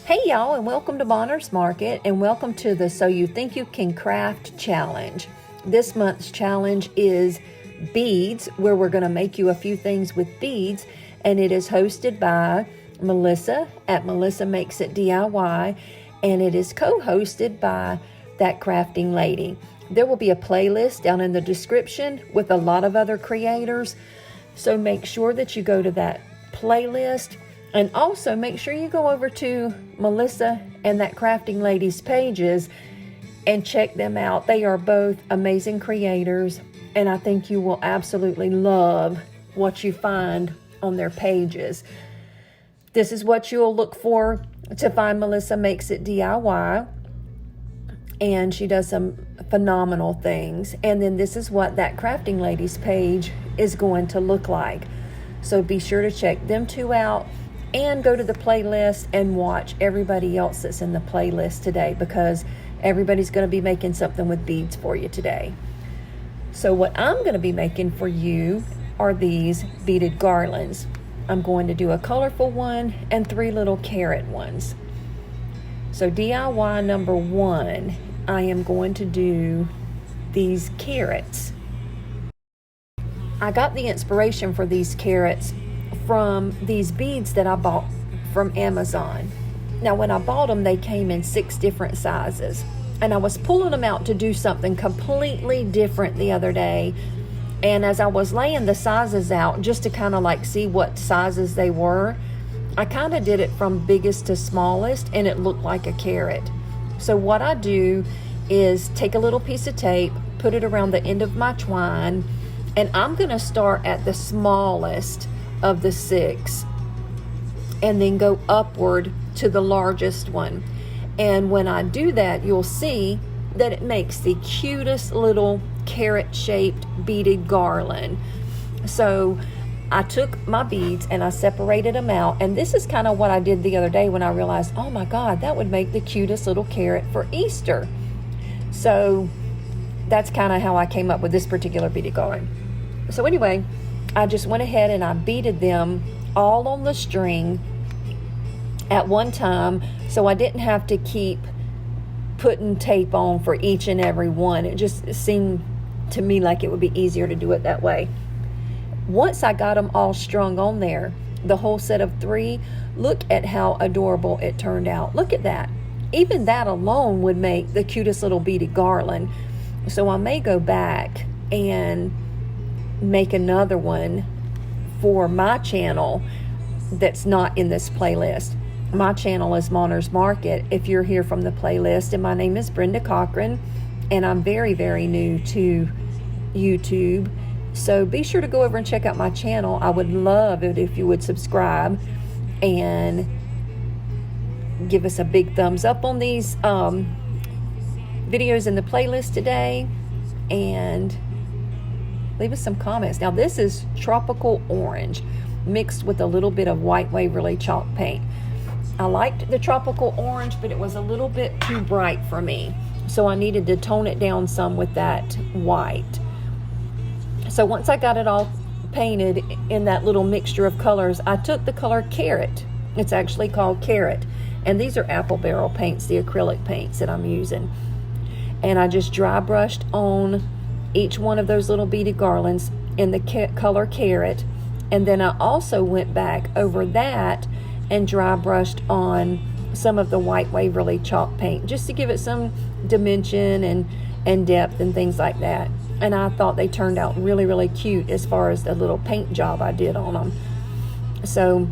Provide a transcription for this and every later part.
Hey y'all, and welcome to Monner's Market, and welcome to the So You Think You Can Craft Challenge. This month's challenge is beads, where we're going to make you a few things with beads, and it is hosted by Melissa at Melissa Makes It DIY, and it is co-hosted by That Crafting Lady. There will be a playlist down in the description with a lot of other creators, so make sure that you go to that playlist. And also make sure you go over to Melissa and That Crafting Lady's pages and check them out. They are both amazing creators, and I think you will absolutely love what you find on their pages. This is what you'll look for to find Melissa Makes It DIY, and she does some phenomenal things. And then this is what That Crafting Lady's page is going to look like. So be sure to check them two out. And go to the playlist and watch everybody else that's in the playlist today, because everybody's going to be making something with beads for you today. So what I'm going to be making for you are these beaded garlands. I'm going to do a colorful one and 3 little carrot ones. So DIY number 1, I am going to do these carrots. I got the inspiration for these carrots from these beads that I bought from Amazon. Now, when I bought them, they came in 6 different sizes, and I was pulling them out to do something completely different the other day. And as I was laying the sizes out just to kind of like see what sizes they were, I kind of did it from biggest to smallest, and it looked like a carrot. So what I do is take a little piece of tape, put it around the end of my twine, and I'm going to start at the smallest of the 6 and then go upward to the largest one. And when I do that, you'll see that it makes the cutest little carrot shaped beaded garland. So I took my beads and I separated them out, and this is kind of what I did the other day when I realized, oh my God, that would make the cutest little carrot for Easter. So that's kind of how I came up with this particular beaded garland. So anyway, I just went ahead and I beaded them all on the string at one time, so I didn't have to keep putting tape on for each and every one. It just seemed to me like it would be easier to do it that way. Once I got them all strung on there, the whole set of 3, look at how adorable it turned out. Look at that. Even that alone would make the cutest little beaded garland. So I may go back and make another one for my channel that's not in this playlist. My channel is Monner's Market if you're here from the playlist, and my name is Brenda Cochran, and I'm very, very new to YouTube. So be sure to go over and check out my channel. I would love it if you would subscribe and give us a big thumbs up on these videos in the playlist today, and leave us some comments. Now, this is tropical orange mixed with a little bit of white Waverly chalk paint. I liked the tropical orange, but it was a little bit too bright for me, so I needed to tone it down some with that white. So once I got it all painted in that little mixture of colors, I took the color Carrot. It's actually called Carrot, and these are apple barrel paints, the acrylic paints that I'm using. And I just dry brushed on each one of those little beaded garlands in the color Carrot, and then I also went back over that and dry brushed on some of the white Waverly chalk paint just to give it some dimension and depth and things like that. And I thought they turned out really, really cute as far as the little paint job I did on them. So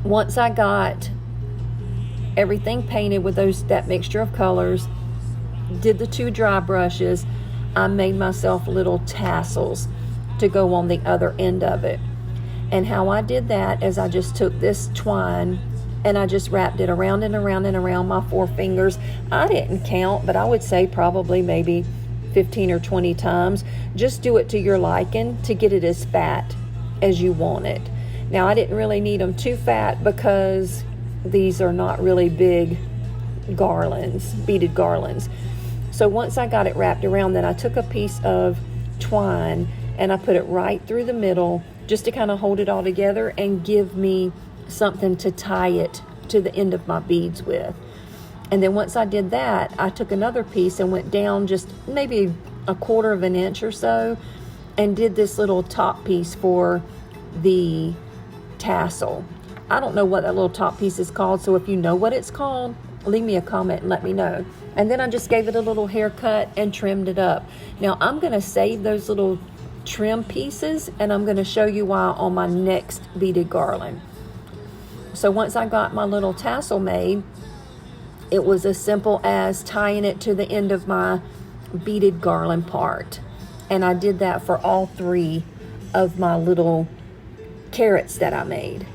once I got everything painted with that mixture of colors, did the 2 dry brushes, I made myself little tassels to go on the other end of it. And how I did that is I just took this twine and I just wrapped it around and around and around my 4 fingers. I didn't count, but I would say probably maybe 15 or 20 times. Just do it to your liking to get it as fat as you want it. Now, I didn't really need them too fat because these are not really big garlands, beaded garlands. So once I got it wrapped around, then I took a piece of twine and I put it right through the middle just to kind of hold it all together and give me something to tie it to the end of my beads with. And then once I did that, I took another piece and went down just maybe a quarter of an inch or so and did this little top piece for the tassel. I don't know what that little top piece is called, so if you know what it's called, leave me a comment and let me know. And then I just gave it a little haircut and trimmed it up. Now I'm going to save those little trim pieces, and I'm going to show you why on my next beaded garland. So once I got my little tassel made, it was as simple as tying it to the end of my beaded garland part. And I did that for all 3 of my little carrots that I made.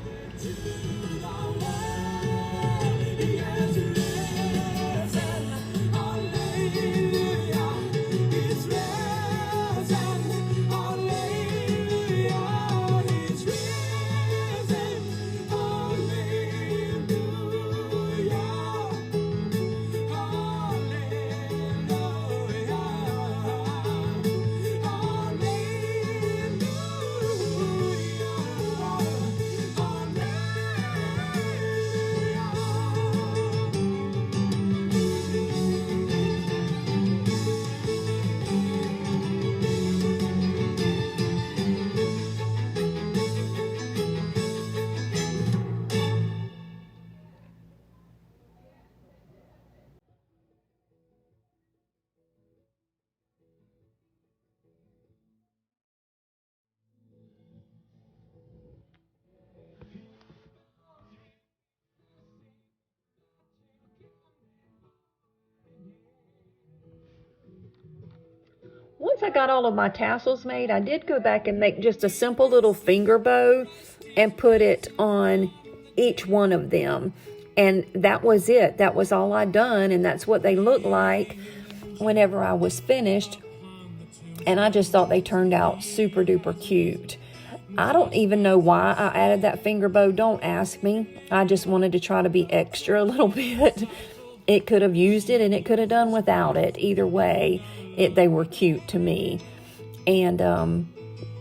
Once I got all of my tassels made, I did go back and make just a simple little finger bow and put it on each one of them. And that was it. That was all I'd done, and that's what they looked like whenever I was finished. And I just thought they turned out super duper cute. I don't even know why I added that finger bow. Don't ask me. I just wanted to try to be extra a little bit. It could have used it and it could have done without it. Either way, they were cute to me. And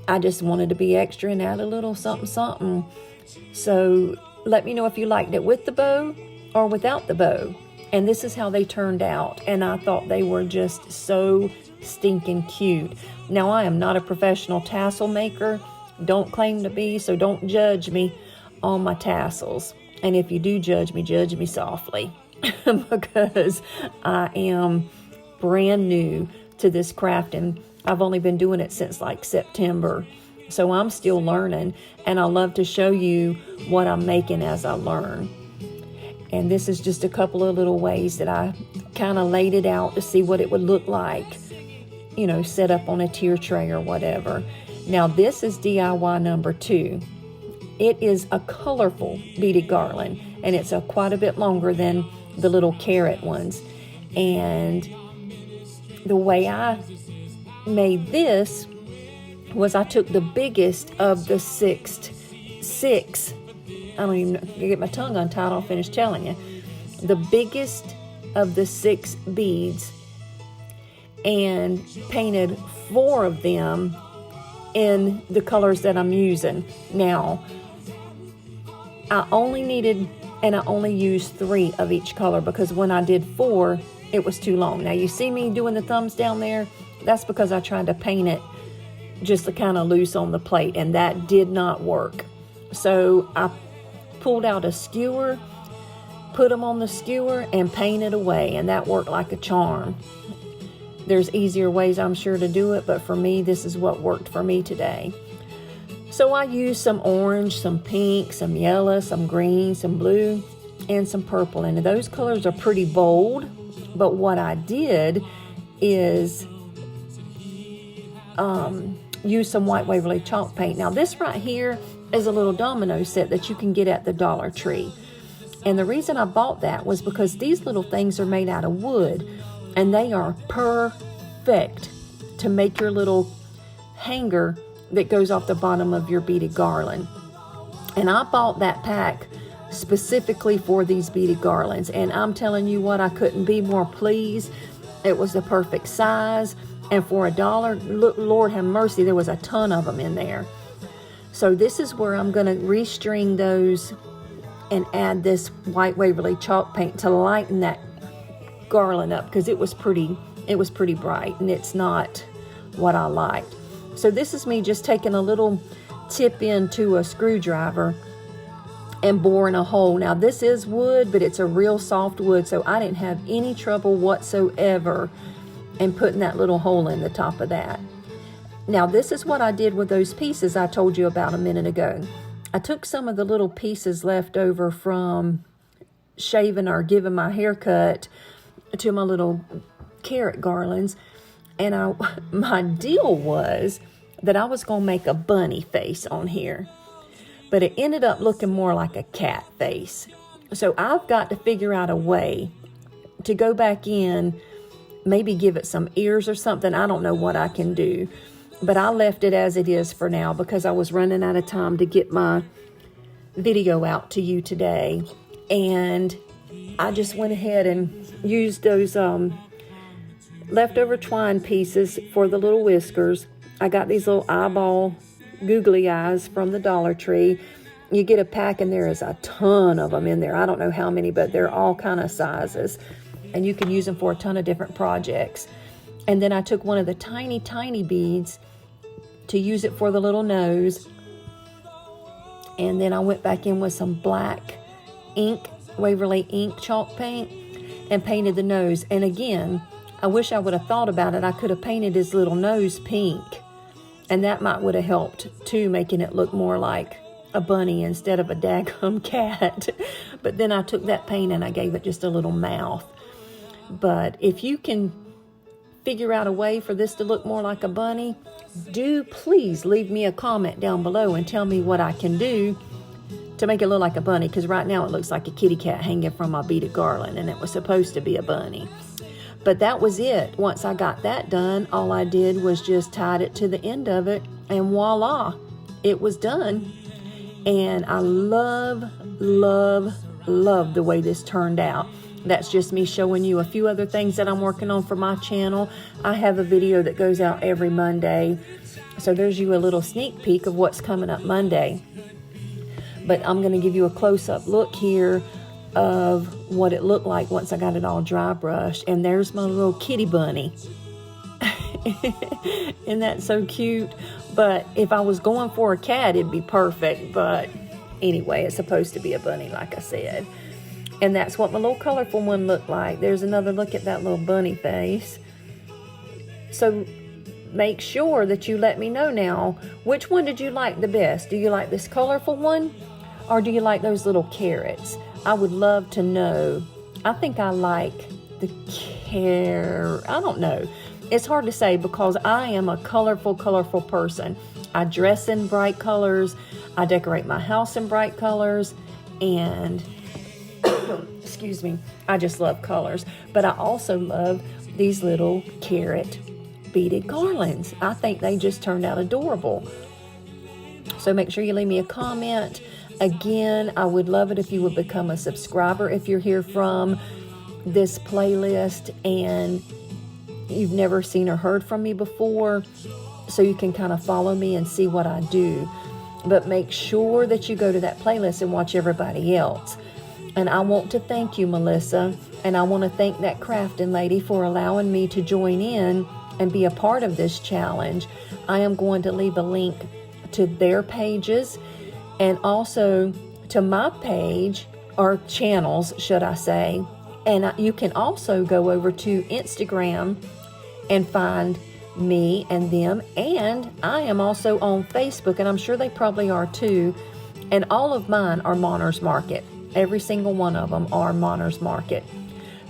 I just wanted to be extra and add a little something, something. So let me know if you liked it with the bow or without the bow. And this is how they turned out. And I thought they were just so stinking cute. Now, I am not a professional tassel maker. Don't claim to be, so don't judge me on my tassels. And if you do judge me softly. Because I am brand new to this craft, and I've only been doing it since like September. So I'm still learning, and I love to show you what I'm making as I learn. And this is just a couple of little ways that I kind of laid it out to see what it would look like, you know, set up on a tier tray or whatever. Now this is DIY number 2. It is a colorful beaded garland, and it's quite a bit longer than the little carrot ones. And the way I made this was I took the biggest of the six, I don't even know, get my tongue untied, I'll finish telling you. The biggest of the 6 beads, and painted 4 of them in the colors that I'm using. Now, I only used 3 of each color, because when I did 4, it was too long. Now you see me doing the thumbs down there, that's because I tried to paint it just kind of loose on the plate, and that did not work. So I pulled out a skewer, put them on the skewer, and painted away, and that worked like a charm. There's easier ways, I'm sure, to do it, but for me, this is what worked for me today. So I used some orange, some pink, some yellow, some green, some blue, and some purple. And those colors are pretty bold, but what I did is use some white Waverly chalk paint. Now this right here is a little domino set that you can get at the Dollar Tree. And the reason I bought that was because these little things are made out of wood, and they are perfect to make your little hanger that goes off the bottom of your beaded garland. And I bought that pack specifically for these beaded garlands, and I'm telling you what, I couldn't be more pleased. It was the perfect size, and for $1, Lord have mercy, there was a ton of them in there. So this is where I'm going to restring those and add this white Waverly chalk paint to lighten that garland up, because it was pretty bright, and it's not what I liked. So this is me just taking a little tip into a screwdriver and boring a hole. Now this is wood, but it's a real soft wood, so I didn't have any trouble whatsoever in putting that little hole in the top of that. Now this is what I did with those pieces I told you about a minute ago. I took some of the little pieces left over from shaving or giving my haircut to my little carrot garlands, and my deal was that I was going to make a bunny face on here, but it ended up looking more like a cat face. So I've got to figure out a way to go back in, maybe give it some ears or something. I don't know what I can do, but I left it as it is for now because I was running out of time to get my video out to you today. And I just went ahead and used those leftover twine pieces for the little whiskers. I got these little eyeball googly eyes from the Dollar Tree. You get a pack and there is a ton of them in there. I don't know how many, but they're all kind of sizes. And you can use them for a ton of different projects. And then I took one of the tiny, tiny beads to use it for the little nose. And then I went back in with some black ink, Waverly ink chalk paint, and painted the nose. And again, I wish I would have thought about it. I could have painted his little nose pink, and that would have helped too, making it look more like a bunny instead of a daggum cat. But then I took that paint and I gave it just a little mouth. But if you can figure out a way for this to look more like a bunny, do please leave me a comment down below and tell me what I can do to make it look like a bunny, because right now it looks like a kitty cat hanging from my beaded garland, and it was supposed to be a bunny. But that was it. Once I got that done, all I did was just tied it to the end of it, and voila, it was done. And I love, love, love the way this turned out. That's just me showing you a few other things that I'm working on for my channel. I have a video that goes out every Monday, so there's you a little sneak peek of what's coming up Monday. But I'm going to give you a close-up look here of what it looked like once I got it all dry brushed. And there's my little kitty bunny. Isn't that so cute? But if I was going for a cat, it'd be perfect. But anyway, it's supposed to be a bunny, like I said. And that's what my little colorful one looked like. There's another look at that little bunny face. So make sure that you let me know now, which one did you like the best? Do you like this colorful one, or do you like those little carrots? I would love to know. I think I like the I don't know. It's hard to say because I am a colorful person. I dress in bright colors. I decorate my house in bright colors. And, excuse me, I just love colors. But I also love these little carrot beaded garlands. I think they just turned out adorable. So make sure you leave me a comment. Again, I would love it if you would become a subscriber if you're here from this playlist and you've never seen or heard from me before, so you can kind of follow me and see what I do. But make sure that you go to that playlist and watch everybody else. And I want to thank you, Melissa, and I want to thank that crafting lady for allowing me to join in and be a part of this challenge. I am going to leave a link to their pages and also to my page, or channels, should I say. And you can also go over to Instagram and find me and them. And I am also on Facebook, and I'm sure they probably are too. And all of mine are Monner's Market. Every single one of them are Monner's Market.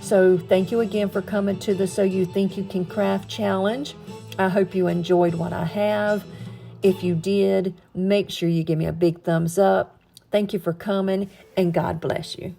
So thank you again for coming to the So You Think You Can Craft Challenge. I hope you enjoyed what I have. If you did, make sure you give me a big thumbs up. Thank you for coming, and God bless you.